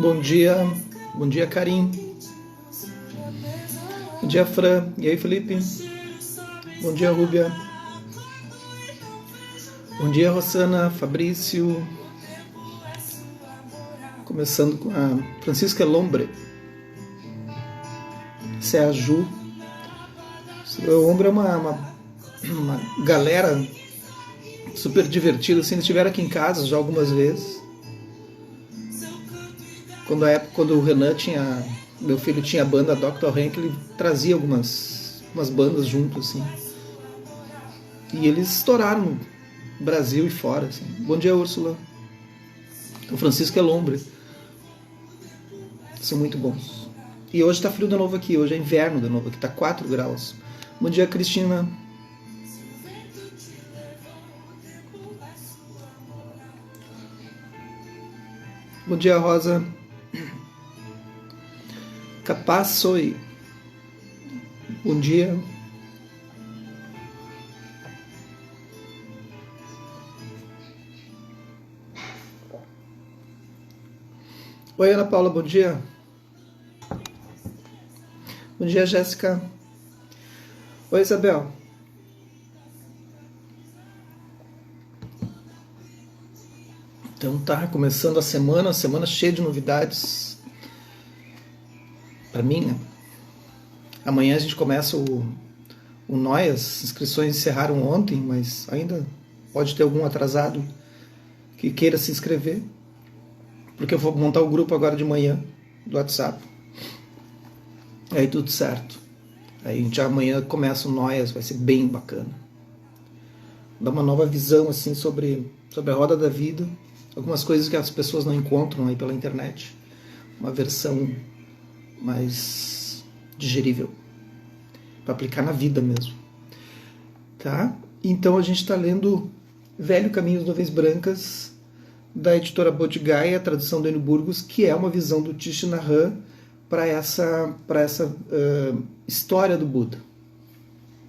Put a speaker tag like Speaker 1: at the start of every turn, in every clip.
Speaker 1: Bom dia, Karim. Bom dia, Fran. E aí, Felipe? Bom dia, Rúbia. Bom dia, Rosana, Fabrício. Começando com a Francisca Lombre. Essa é a Ju. O Lombre é uma galera super divertida, assim. Eles estiveram aqui em casa já algumas vezes. Quando o Renan tinha... Meu filho tinha a banda Dr. Hank, ele trazia umas bandas junto, assim. E eles estouraram no Brasil e fora, assim. Bom dia, Úrsula. O Francisco é Lombre. São muito bons. E hoje tá frio de novo aqui, hoje é inverno de novo aqui, tá 4 graus. Bom dia, Cristina. Bom dia, Rosa. Capaz soy. Bom dia. Oi, Ana Paula, bom dia. Bom dia, Jéssica. Oi, Isabel. Então tá, começando a semana cheia de novidades. Para mim, né? Amanhã a gente começa o Noias. As inscrições encerraram ontem, mas ainda pode ter algum atrasado que queira se inscrever, porque eu vou montar o grupo agora de manhã do WhatsApp. Aí tudo certo. Aí a gente amanhã começa o Noias, vai ser bem bacana. Dá uma nova visão assim sobre a roda da vida, algumas coisas que as pessoas não encontram aí pela internet. Uma versão mais digerível para aplicar na vida mesmo, tá? Então a gente está lendo Velho Caminho das Nuvens Brancas, da editora Bodhigaya, a tradução do Enio Burgos, que é uma visão do Thich Nhat Hanh para essa história do Buda.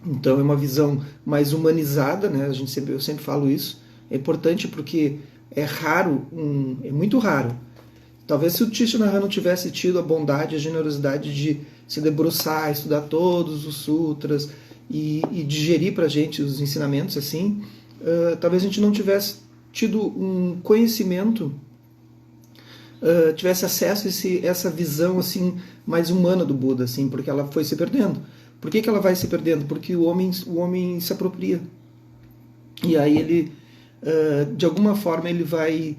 Speaker 1: Então é uma visão mais humanizada, né? Eu sempre falo isso. É importante porque é muito raro. Talvez se o Thich Nhat Hanh não tivesse tido a bondade e a generosidade de se debruçar, estudar todos os sutras e digerir para a gente os ensinamentos, assim, talvez a gente não tivesse tido um conhecimento, tivesse acesso a essa visão assim mais humana do Buda, assim, porque ela foi se perdendo. Por que ela vai se perdendo? Porque o homem se apropria. E aí ele, de alguma forma, ele vai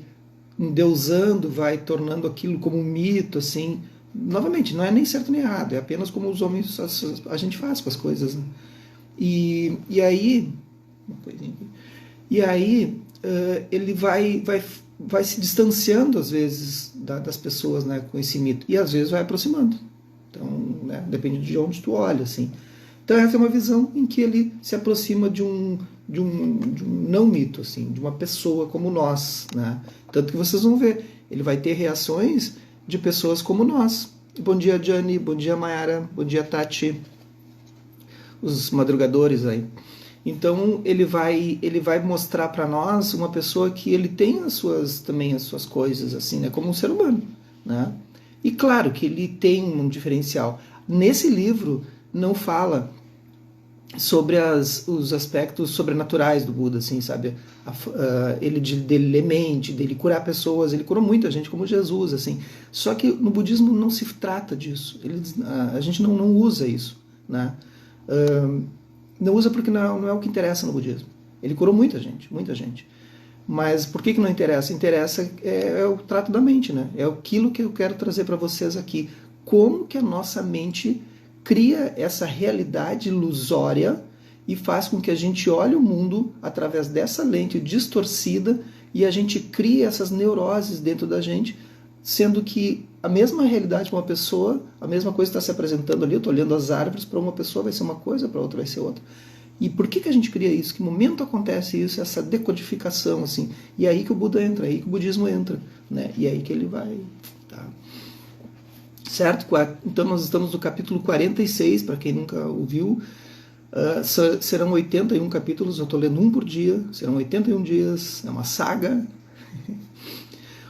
Speaker 1: endeusando, vai tornando aquilo como um mito, assim. Novamente, não é nem certo nem errado, é apenas como os homens, a gente faz com as coisas, né? E aí, uma coisinha aqui. E aí ele vai se distanciando às vezes das pessoas, né, com esse mito, e às vezes vai aproximando. Então, né, depende de onde tu olha, assim. Então essa é uma visão em que ele se aproxima de um não mito, assim, de uma pessoa como nós, né? Tanto que vocês vão ver, ele vai ter reações de pessoas como nós. Bom dia, Gianni, bom dia, Mayara, bom dia, Tati, os madrugadores aí. Então ele vai mostrar para nós uma pessoa que ele tem também as suas coisas, assim, né, como um ser humano, né? E claro que ele tem um diferencial. Nesse livro não fala sobre os aspectos sobrenaturais do Buda, assim, sabe? Dele ler mente, dele curar pessoas, ele curou muita gente, como Jesus, assim. Só que no budismo não se trata disso. A gente não usa isso, né? Não usa porque não é o que interessa no budismo. Ele curou muita gente, muita gente. Mas por que não interessa? Interessa é o trato da mente, né? É aquilo que eu quero trazer para vocês aqui. Como que a nossa mente cria essa realidade ilusória e faz com que a gente olhe o mundo através dessa lente distorcida e a gente cria essas neuroses dentro da gente, sendo que a mesma realidade para uma pessoa, a mesma coisa está se apresentando ali. Eu estou olhando as árvores, para uma pessoa vai ser uma coisa, para outra vai ser outra. E por que a gente cria isso? Que momento acontece isso, essa decodificação, assim? E é aí que o Buda entra, é aí que o budismo entra, né? E é aí que ele vai... Tá? Certo? Então nós estamos no capítulo 46, para quem nunca ouviu. Serão 81 capítulos, eu estou lendo um por dia, serão 81 dias, é uma saga.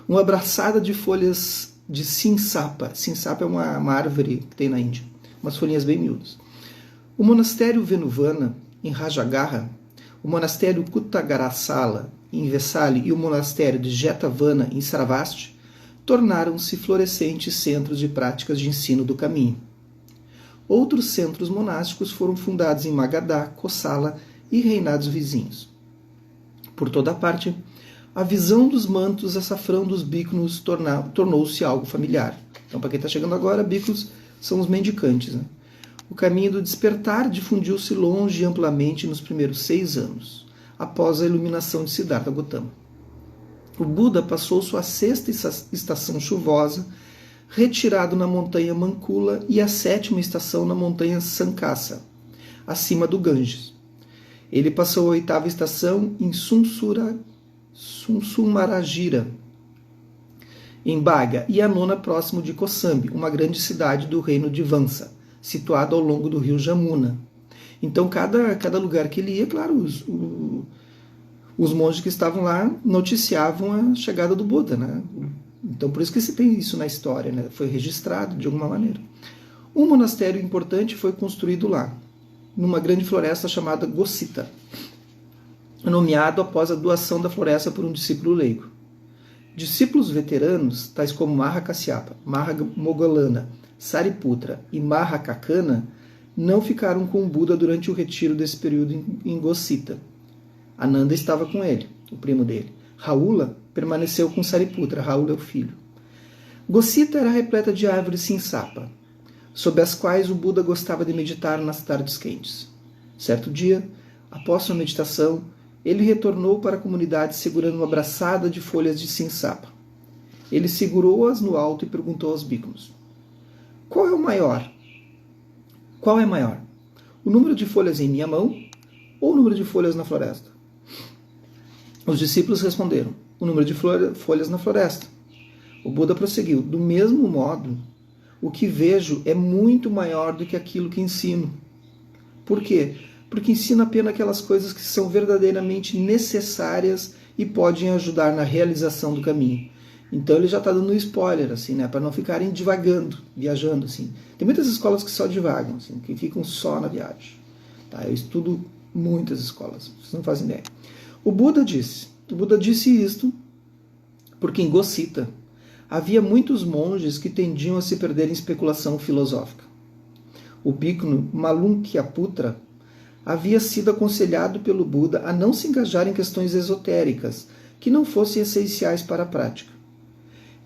Speaker 1: Uma abraçada de folhas de Sinsapa. Sinsapa é uma árvore que tem na Índia, umas folhinhas bem miúdas. O monastério Venuvana, em Rajagaha, o monastério Kuttagarasala, em Vesali, e o monastério de Jetavana, em Sravasti, tornaram-se florescentes centros de práticas de ensino do caminho. Outros centros monásticos foram fundados em Magadha, Kosala e reinados vizinhos. Por toda parte, a visão dos mantos açafrão dos bhikkhus tornou-se algo familiar. Então, para quem está chegando agora, bhikkhus são os mendicantes. Né? O caminho do despertar difundiu-se longe e amplamente nos primeiros 6 anos, após a iluminação de Siddhartha Gautama. O Buda passou sua 6ª estação chuvosa retirado na montanha Mankula e a 7ª estação na montanha Sankasa, acima do Ganges. Ele passou a 8ª estação em Sunsumaragira, em Baga, e a 9ª próximo de Kosambi, uma grande cidade do reino de Vansa, situada ao longo do rio Jamuna. Então, cada lugar que ele ia, claro, os monges que estavam lá noticiavam a chegada do Buda, né? Então, por isso que se tem isso na história, né? Foi registrado de alguma maneira. Um monastério importante foi construído lá, numa grande floresta chamada Gosita, nomeado após a doação da floresta por um discípulo leigo. Discípulos veteranos, tais como Maha Kasyapa, Maha Moggallana, Sariputra e Maha Kaccana, não ficaram com o Buda durante o retiro desse período em Gosita. Ananda estava com ele, o primo dele. Rahula permaneceu com Sariputra, Rahula é o filho. Gosita era repleta de árvores sinsapa, sob as quais o Buda gostava de meditar nas tardes quentes. Certo dia, após sua meditação, ele retornou para a comunidade segurando uma braçada de folhas de sinsapa. Ele segurou-as no alto e perguntou aos bhikkhus: Qual é o maior? Qual é maior? O número de folhas em minha mão ou o número de folhas na floresta? Os discípulos responderam: o número de folhas na floresta. O Buda prosseguiu: do mesmo modo, o que vejo é muito maior do que aquilo que ensino. Por quê? Porque ensino apenas aquelas coisas que são verdadeiramente necessárias e podem ajudar na realização do caminho. Então ele já está dando um spoiler, assim, né, para não ficarem divagando, viajando, assim. Tem muitas escolas que só divagam, assim, que ficam só na viagem. Tá? Eu estudo muitas escolas, vocês não fazem ideia. O Buda disse isto porque em Gosita havia muitos monges que tendiam a se perder em especulação filosófica. O bhikkhu Malunkyaputta havia sido aconselhado pelo Buda a não se engajar em questões esotéricas que não fossem essenciais para a prática.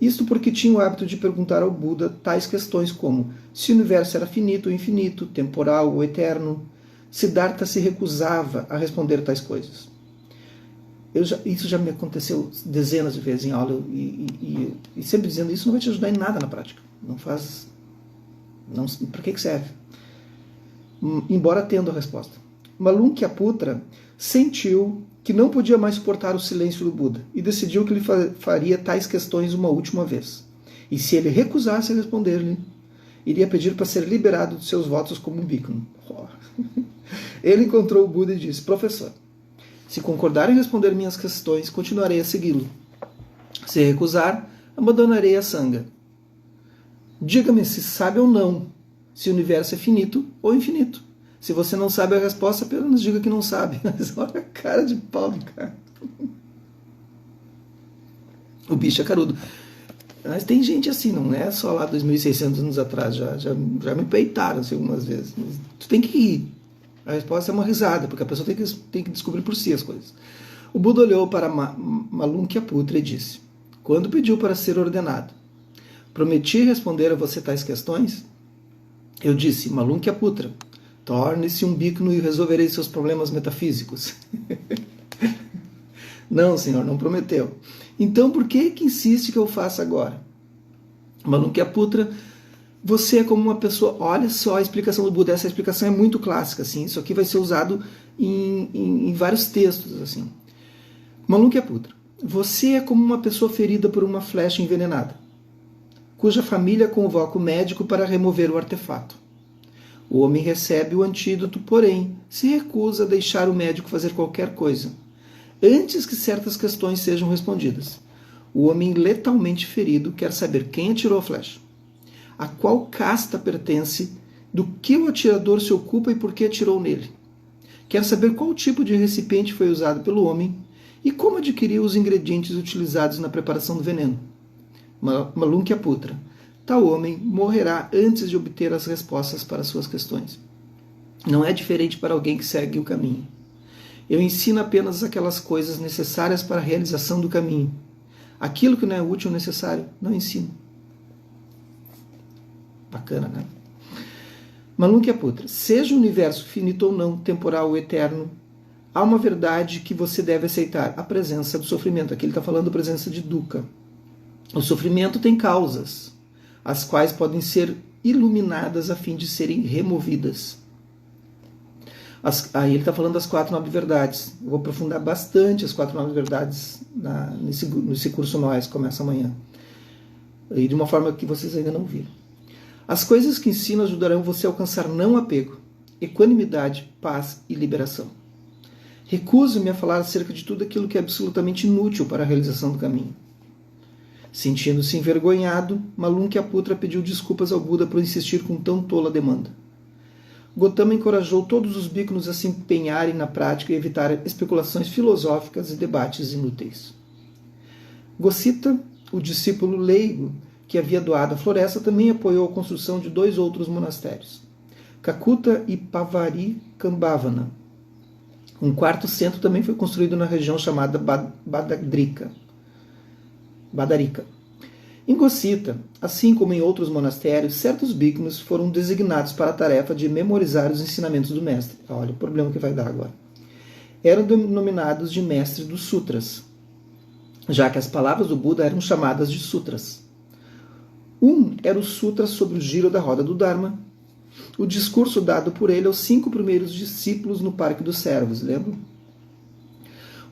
Speaker 1: Isto porque tinha o hábito de perguntar ao Buda tais questões como se o universo era finito ou infinito, temporal ou eterno. Siddhartha se recusava a responder tais coisas. Isso já me aconteceu dezenas de vezes em aula e sempre dizendo: isso não vai te ajudar em nada na prática. Para que serve? Embora tendo a resposta. Malunkyaputta sentiu que não podia mais suportar o silêncio do Buda e decidiu que ele faria tais questões uma última vez. E se ele recusasse a responder-lhe, iria pedir para ser liberado de seus votos como um bhikkhu. Ele encontrou o Buda e disse: professor, se concordar em responder minhas questões, continuarei a segui-lo. Se recusar, abandonarei a sanga. Diga-me se sabe ou não se o universo é finito ou infinito. Se você não sabe a resposta, apenas diga que não sabe. Mas olha a cara de pau do cara. O bicho é carudo. Mas tem gente assim, não é só lá 2.600 anos atrás. Já me peitaram assim, algumas vezes. Mas tu tem que rir. A resposta é uma risada, porque a pessoa tem que descobrir por si as coisas. O Buda olhou para Malunkyaputta e disse: quando pediu para ser ordenado, prometi responder a você tais questões? Eu disse: Malunkyaputta, torne-se um bhikkhu e resolverei seus problemas metafísicos. Não, senhor, não prometeu. Então por que insiste que eu faça agora? Malunkyaputta, você é como uma pessoa... Olha só a explicação do Buda. Essa explicação é muito clássica. Assim. Isso aqui vai ser usado em vários textos. Assim. Malunkyaputta, você é como uma pessoa ferida por uma flecha envenenada, cuja família convoca o médico para remover o artefato. O homem recebe o antídoto, porém, se recusa a deixar o médico fazer qualquer coisa, antes que certas questões sejam respondidas. O homem letalmente ferido quer saber quem atirou a flecha, a qual casta pertence, do que o atirador se ocupa e por que atirou nele. Quer saber qual tipo de recipiente foi usado pelo homem e como adquiriu os ingredientes utilizados na preparação do veneno. Malunkyaputta. Tal homem morrerá antes de obter as respostas para suas questões. Não é diferente para alguém que segue o caminho. Eu ensino apenas aquelas coisas necessárias para a realização do caminho. Aquilo que não é útil ou necessário, não ensino. Bacana, né? Malunkyaputta. Seja o universo finito ou não, temporal ou eterno, há uma verdade que você deve aceitar, a presença do sofrimento. Aqui ele está falando da presença de dukkha. O sofrimento tem causas, as quais podem ser iluminadas a fim de serem removidas. Aí ele está falando das 4 nobres verdades. Eu vou aprofundar bastante as 4 nobres verdades nesse curso nós, começa amanhã. E de uma forma que vocês ainda não viram. As coisas que ensino ajudarão você a alcançar não apego, equanimidade, paz e liberação. Recuso-me a falar acerca de tudo aquilo que é absolutamente inútil para a realização do caminho. Sentindo-se envergonhado, Malunkyaputta pediu desculpas ao Buda por insistir com tão tola demanda. Gotama encorajou todos os bhikkhus a se empenharem na prática e evitar especulações filosóficas e debates inúteis. Gosita, o discípulo leigo que havia doado a floresta, também apoiou a construção de 2 outros monastérios, Kakuta e Pavarikambhavana. Um 4º centro também foi construído na região chamada Badarika. Em Gosita, assim como em outros monastérios, certos bhikkhus foram designados para a tarefa de memorizar os ensinamentos do mestre. Olha o problema que vai dar agora. Eram denominados de mestres dos sutras, já que as palavras do Buda eram chamadas de sutras. Um era o sutra sobre o giro da roda do Dharma, o discurso dado por ele aos 5 primeiros discípulos no Parque dos Servos, lembram?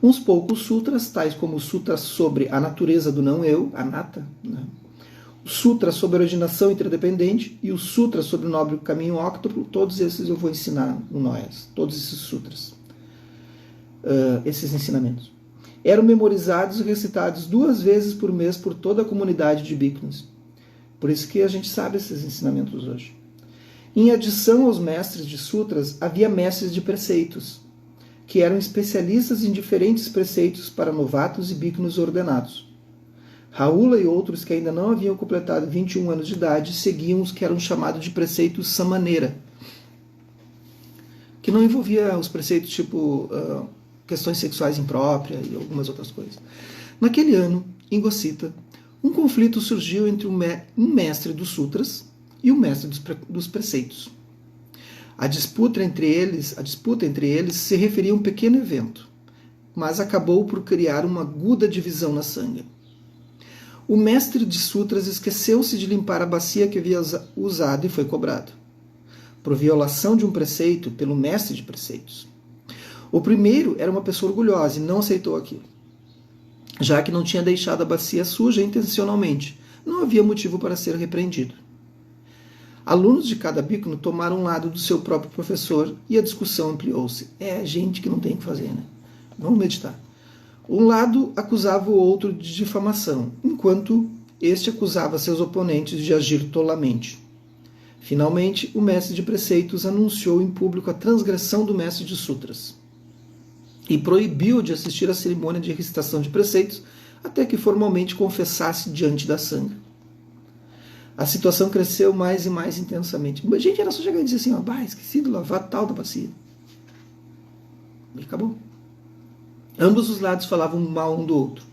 Speaker 1: Uns poucos sutras, tais como o sutra sobre a natureza do não-eu, anatta, né? O sutra sobre a originação interdependente e o sutra sobre o nobre caminho óctuplo, todos esses eu vou ensinar no Noyas, todos esses sutras, esses ensinamentos. Eram memorizados e recitados 2 vezes por mês por toda a comunidade de bhikkhus. Por isso que a gente sabe esses ensinamentos hoje. Em adição aos mestres de sutras, havia mestres de preceitos, que eram especialistas em diferentes preceitos para novatos e bhikkhus ordenados. Raula e outros que ainda não haviam completado 21 anos de idade seguiam os que eram chamados de preceitos samanera, que não envolvia os preceitos tipo questões sexuais impróprias e algumas outras coisas. Naquele ano, em Gosita, um conflito surgiu entre um mestre dos sutras e o mestre dos preceitos. A disputa entre eles se referia a um pequeno evento, mas acabou por criar uma aguda divisão na sangha. O mestre de sutras esqueceu-se de limpar a bacia que havia usado e foi cobrado, por violação de um preceito pelo mestre de preceitos. O primeiro era uma pessoa orgulhosa e não aceitou aquilo, já que não tinha deixado a bacia suja intencionalmente. Não havia motivo para ser repreendido. Alunos de cada bhikkhu tomaram um lado do seu próprio professor e a discussão ampliou-se. É gente que não tem o que fazer, né? Vamos meditar. Um lado acusava o outro de difamação, enquanto este acusava seus oponentes de agir tolamente. Finalmente, o mestre de preceitos anunciou em público a transgressão do mestre de sutras e proibiu de assistir à cerimônia de recitação de preceitos até que formalmente confessasse diante da sangha. A situação cresceu mais e mais intensamente. A gente era só chegar e dizer assim, esqueci de lavar tal da bacia. E acabou. Ambos os lados falavam mal um do outro.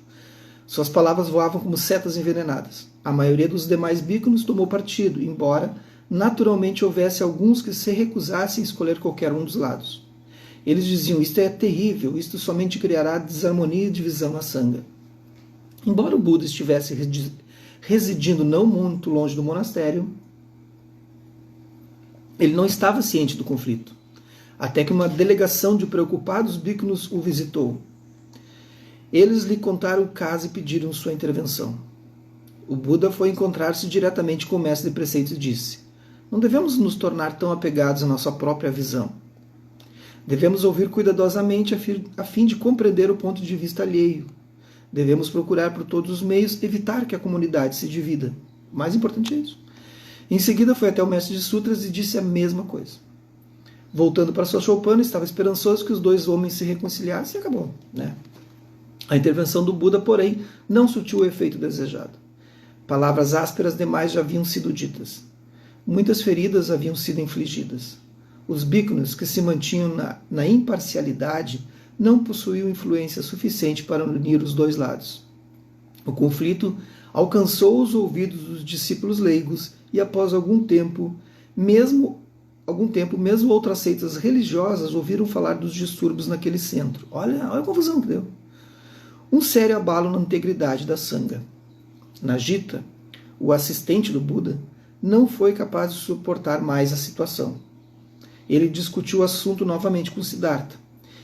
Speaker 1: Suas palavras voavam como setas envenenadas. A maioria dos demais bhikkhus tomou partido, embora naturalmente houvesse alguns que se recusassem a escolher qualquer um dos lados. Eles diziam, isto é terrível, isto somente criará desarmonia e divisão na sangha. Embora o Buda estivesse residindo não muito longe do monastério, ele não estava ciente do conflito, até que uma delegação de preocupados bhikkhus o visitou. Eles lhe contaram o caso e pediram sua intervenção. O Buda foi encontrar-se diretamente com o mestre de preceitos e disse, não devemos nos tornar tão apegados à nossa própria visão. Devemos ouvir cuidadosamente a fim de compreender o ponto de vista alheio. Devemos procurar por todos os meios evitar que a comunidade se divida. O mais importante é isso. Em seguida foi até o mestre de sutras e disse a mesma coisa. Voltando para sua choupana, estava esperançoso que os dois homens se reconciliassem e acabou, né? A intervenção do Buda, porém, não surtiu o efeito desejado. Palavras ásperas demais já haviam sido ditas. Muitas feridas haviam sido infligidas. Os bhikkhus que se mantinham na imparcialidade não possuíam influência suficiente para unir os dois lados. O conflito alcançou os ouvidos dos discípulos leigos e, após algum tempo, mesmo outras seitas religiosas ouviram falar dos distúrbios naquele centro. Olha a confusão que deu. Um sério abalo na integridade da Sangha. Najita, o assistente do Buda, não foi capaz de suportar mais a situação. Ele discutiu o assunto novamente com Siddhartha,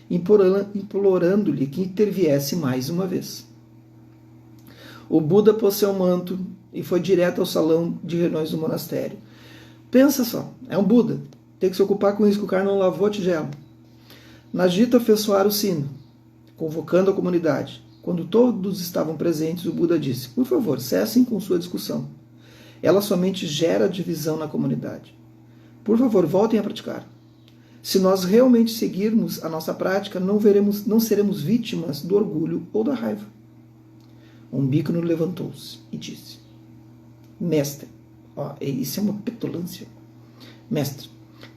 Speaker 1: implorando-lhe que interviesse mais uma vez. O Buda pôs seu manto e foi direto ao salão de reuniões do monastério. Pensa só, é um Buda, tem que se ocupar com isso que o cara não lavou a tigela. Najita fez soar o sino, convocando a comunidade. Quando todos estavam presentes, o Buda disse: por favor, cessem com sua discussão. Ela somente gera divisão na comunidade. Por favor, voltem a praticar. Se nós realmente seguirmos a nossa prática, não seremos vítimas do orgulho ou da raiva. Um bhikkhuni levantou-se e disse: mestre, isso é uma petulância. Mestre,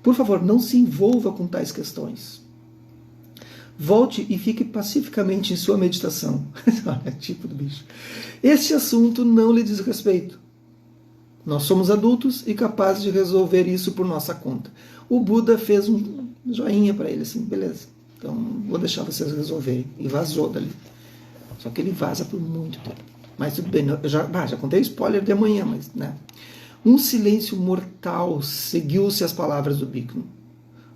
Speaker 1: por favor, não se envolva com tais questões. Volte e fique pacificamente em sua meditação. Olha, tipo do bicho. Este assunto não lhe diz respeito. Nós somos adultos e capazes de resolver isso por nossa conta. O Buda fez um joinha para ele, assim, beleza. Então, vou deixar vocês resolverem. E vazou dali. Só que ele vaza por muito tempo. Mas tudo bem, eu já contei spoiler de amanhã, mas, né? Um silêncio mortal seguiu-se às palavras do bhikkhuni.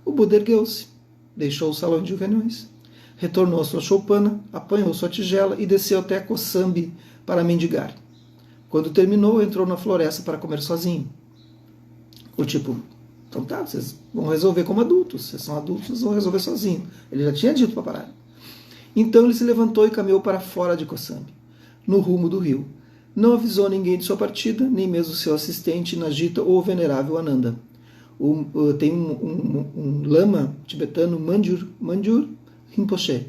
Speaker 1: O Buda ergueu-se, deixou o salão de reuniões, retornou à sua choupana, apanhou sua tigela e desceu até Kosambi para mendigar. Quando terminou, entrou na floresta para comer sozinho. O tipo, então tá, vocês vão resolver como adultos, vocês são adultos, vocês vão resolver sozinho. Ele já tinha dito para parar. Então ele se levantou e caminhou para fora de Kosambi, no rumo do rio. Não avisou ninguém de sua partida, nem mesmo seu assistente Najita ou o venerável Ananda. Tem um lama tibetano, Manjur Rinpoche.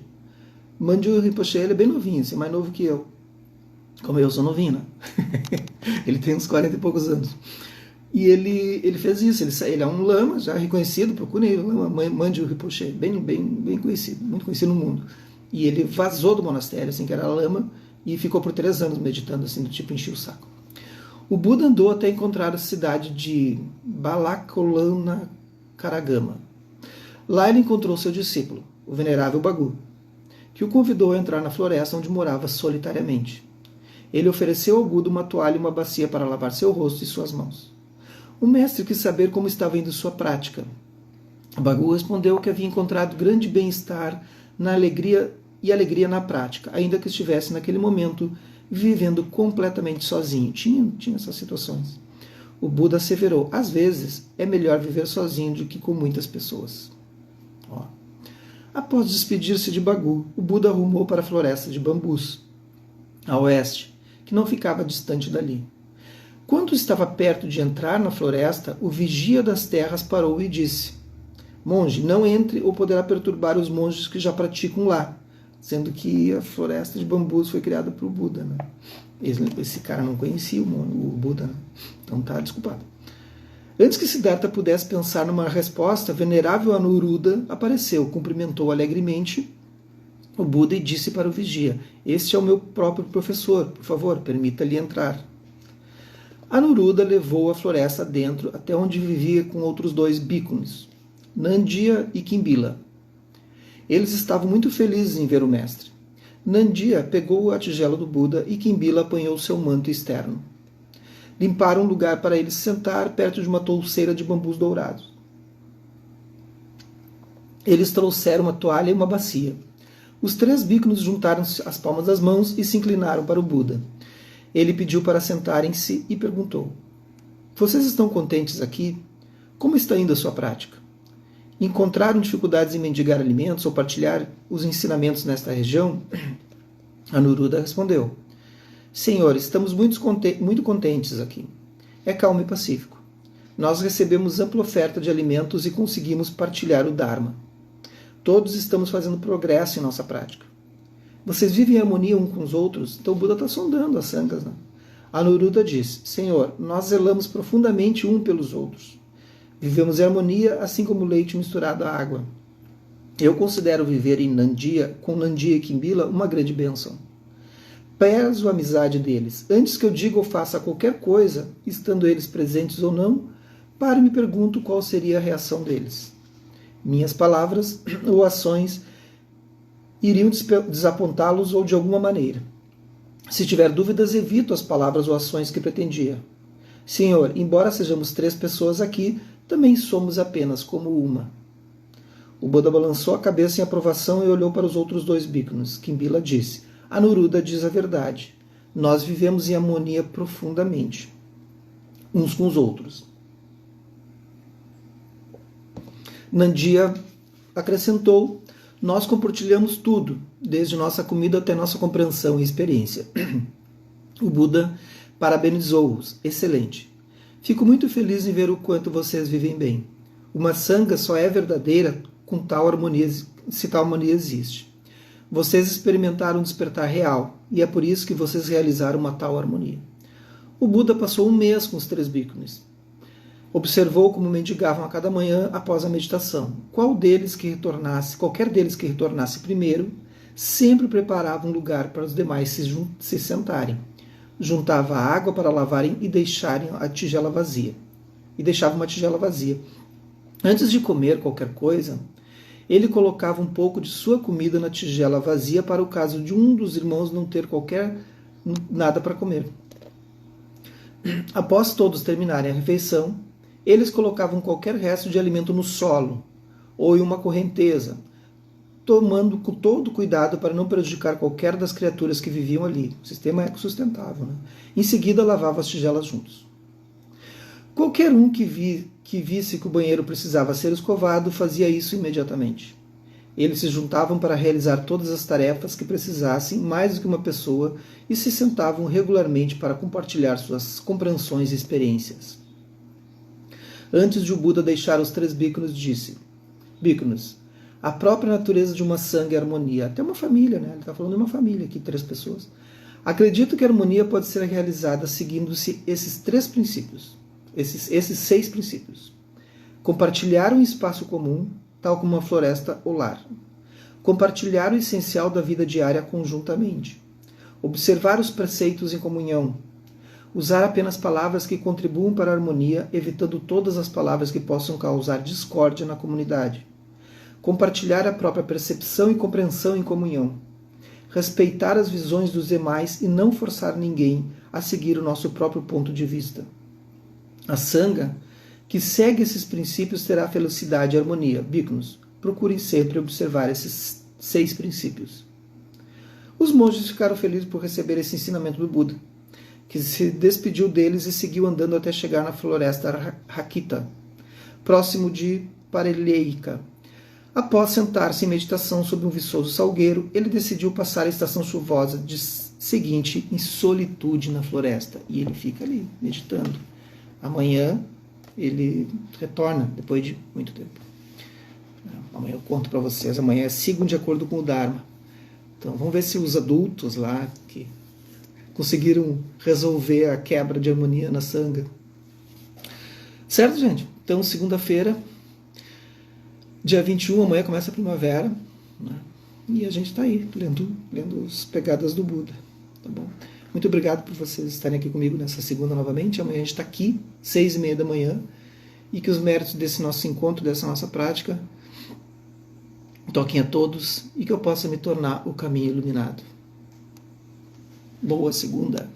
Speaker 1: Manjur Rinpoche, ele é bem novinho, assim, mais novo que eu. Como eu sou novinho, né? Ele tem uns 40 e poucos anos. E ele fez isso, ele é um lama já reconhecido, procurem o lama Manjur Rinpoche, bem conhecido, muito conhecido no mundo. E ele vazou do monastério, assim, que era lama, e ficou por 3 anos meditando, assim, do tipo encher o saco. O Buda andou até encontrar a cidade de Balakolana Karagama. Lá ele encontrou seu discípulo, o venerável Bagu, que o convidou a entrar na floresta onde morava solitariamente. Ele ofereceu ao Buda uma toalha e uma bacia para lavar seu rosto e suas mãos. O mestre quis saber como estava indo sua prática. Bagu respondeu que havia encontrado grande bem-estar na alegria na prática, ainda que estivesse naquele momento vivendo completamente sozinho. Tinha essas situações. O Buda asseverou: às vezes é melhor viver sozinho do que com muitas pessoas. Após despedir-se de Bagu, o Buda rumou para a floresta de bambus, a oeste, que não ficava distante dali. Quando estava perto de entrar na floresta, o vigia das terras parou e disse: monge, não entre ou poderá perturbar os monges que já praticam lá, sendo que a floresta de bambus foi criada por Buda, né? Esse cara não conhecia o Buda, né? Então tá desculpado. Antes que Siddhartha pudesse pensar numa resposta, venerável Anuruddha apareceu, cumprimentou alegremente o Buda e disse para o vigia: este é o meu próprio professor, por favor, permita-lhe entrar. Anuruddha levou a floresta dentro até onde vivia com outros 2 bhikkhunis, Nandiya e Kimbila. Eles estavam muito felizes em ver o mestre. Nandiya pegou a tigela do Buda e Kimbila apanhou seu manto externo. Limparam um lugar para ele se sentar perto de uma touceira de bambus dourados. Eles trouxeram uma toalha e uma bacia. Os 3 bhikkhus juntaram as palmas das mãos e se inclinaram para o Buda. Ele pediu para sentarem-se e perguntou: vocês estão contentes aqui? Como está indo a sua prática? Encontraram dificuldades em mendigar alimentos ou partilhar os ensinamentos nesta região? Anuruddha respondeu: Senhor, estamos muito contentes aqui. É calmo e pacífico. Nós recebemos ampla oferta de alimentos e conseguimos partilhar o Dharma. Todos estamos fazendo progresso em nossa prática. Vocês vivem em harmonia uns com os outros? Então o Buda está sondando as sanghas, né? Anuruddha diz: Senhor, nós zelamos profundamente um pelos outros. Vivemos em harmonia, assim como o leite misturado à água. Eu considero viver em Nandia, com Nandia e Kimbila, uma grande bênção. Prezo a amizade deles. Antes que eu diga ou faça qualquer coisa, estando eles presentes ou não, paro e me pergunto qual seria a reação deles. Minhas palavras ou ações iriam desapontá-los ou de alguma maneira. Se tiver dúvidas, evito as palavras ou ações que pretendia. Senhor, embora sejamos 3 pessoas aqui, também somos apenas como uma. O Buda balançou a cabeça em aprovação e olhou para os outros 2 bhikkhus. Kimbila disse: Anuruddha diz a verdade. Nós vivemos em harmonia profundamente, uns com os outros. Nandia acrescentou: nós compartilhamos tudo, desde nossa comida até nossa compreensão e experiência. O Buda parabenizou-os. Excelente. Fico muito feliz em ver o quanto vocês vivem bem. Uma sangha só é verdadeira com tal harmonia, se tal harmonia existe. Vocês experimentaram um despertar real, e é por isso que vocês realizaram uma tal harmonia. O Buda passou 1 mês com os 3 bhikkhus. Observou como mendigavam a cada manhã após a meditação. Qualquer deles que retornasse primeiro, sempre preparava um lugar para os demais se sentarem. Juntava água para lavarem e deixarem a tigela vazia. E deixava uma tigela vazia. Antes de comer qualquer coisa, ele colocava um pouco de sua comida na tigela vazia para o caso de um dos irmãos não ter nada para comer. Após todos terminarem a refeição, eles colocavam qualquer resto de alimento no solo ou em uma correnteza, tomando com todo cuidado para não prejudicar qualquer das criaturas que viviam ali. O sistema ecossustentável, né? Em seguida, lavavam as tigelas juntos. Qualquer um que visse que o banheiro precisava ser escovado fazia isso imediatamente. Eles se juntavam para realizar todas as tarefas que precisassem, mais do que uma pessoa, e se sentavam regularmente para compartilhar suas compreensões e experiências. Antes de o Buda deixar os 3 bhikkhus, disse: Bhikkhus, a própria natureza de uma sangha é harmonia. Até uma família, né? Ele está falando de uma família aqui, 3 pessoas. Acredito que a harmonia pode ser realizada seguindo-se esses 3 princípios. Esses 6 princípios. Compartilhar um espaço comum, tal como uma floresta ou lar. Compartilhar o essencial da vida diária conjuntamente. Observar os preceitos em comunhão. Usar apenas palavras que contribuam para a harmonia, evitando todas as palavras que possam causar discórdia na comunidade. Compartilhar a própria percepção e compreensão em comunhão. Respeitar as visões dos demais e não forçar ninguém a seguir o nosso próprio ponto de vista. A sangha que segue esses princípios terá felicidade e harmonia. Bhikkhus, procurem sempre observar esses 6 princípios. Os monges ficaram felizes por receber esse ensinamento do Buda, que se despediu deles e seguiu andando até chegar na floresta Rakita, próximo de Pareleika. Após sentar-se em meditação sob um viçoso salgueiro, ele decidiu passar a estação chuvosa seguinte em solitude na floresta. E ele fica ali, meditando. Amanhã ele retorna, depois de muito tempo. Amanhã eu conto para vocês. Amanhã sigam de acordo com o Dharma. Então vamos ver se os adultos lá que conseguiram resolver a quebra de harmonia na sangha. Certo, gente? Então, segunda-feira, dia 21, amanhã começa a primavera, né? E a gente está aí, lendo as pegadas do Buda. Tá bom? Muito obrigado por vocês estarem aqui comigo nessa segunda novamente. Amanhã a gente está aqui, 6h30 da manhã, e que os méritos desse nosso encontro, dessa nossa prática, toquem a todos e que eu possa me tornar o caminho iluminado. Boa segunda!